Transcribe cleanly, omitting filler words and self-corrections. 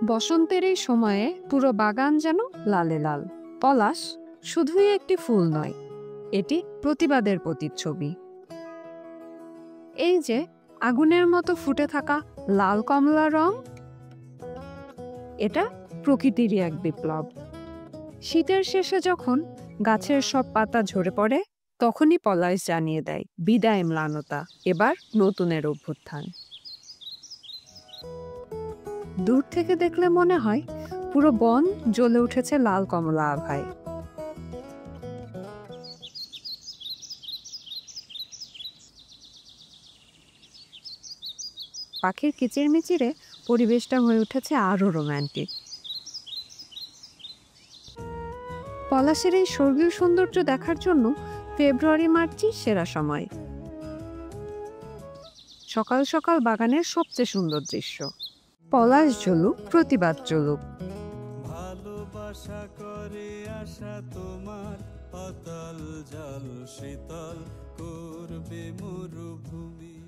বসন্তের এই সময়ে পুরো বাগান যেন লালে লাল। পলাশ শুধুই একটি ফুল নয়, এটি প্রতিবাদের প্রতিচ্ছবি। এই যে আগুনের মতো ফুটে থাকা লাল কমলা রং, এটা প্রকৃতিরই এক বিপ্লব। শীতের শেষে যখন গাছের সব পাতা ঝরে পড়ে, তখনই পলাশ জানিয়ে দেয় বিদায় ম্লানতা, এবার নতুনের অভ্যুত্থান। দূর থেকে দেখলে মনে হয় পুরো বন জ্বলে উঠেছে লাল কমলা আভায়। পাখির কিচিরমিচিরে পরিবেশটা হয়ে উঠেছে আরো রোমান্টিক। পলাশের এই স্বর্গীয় সৌন্দর্য দেখার জন্য ফেব্রুয়ারি মার্চই সেরা সময়। সকাল সকাল বাগানের সবচেয়ে সুন্দর দৃশ্য। পলাশ জ্বলুক, প্রতিবাদ চলুক। ভালোবাসা করে আশা তোমার অতল জল শীতল করবে মরুভূমি।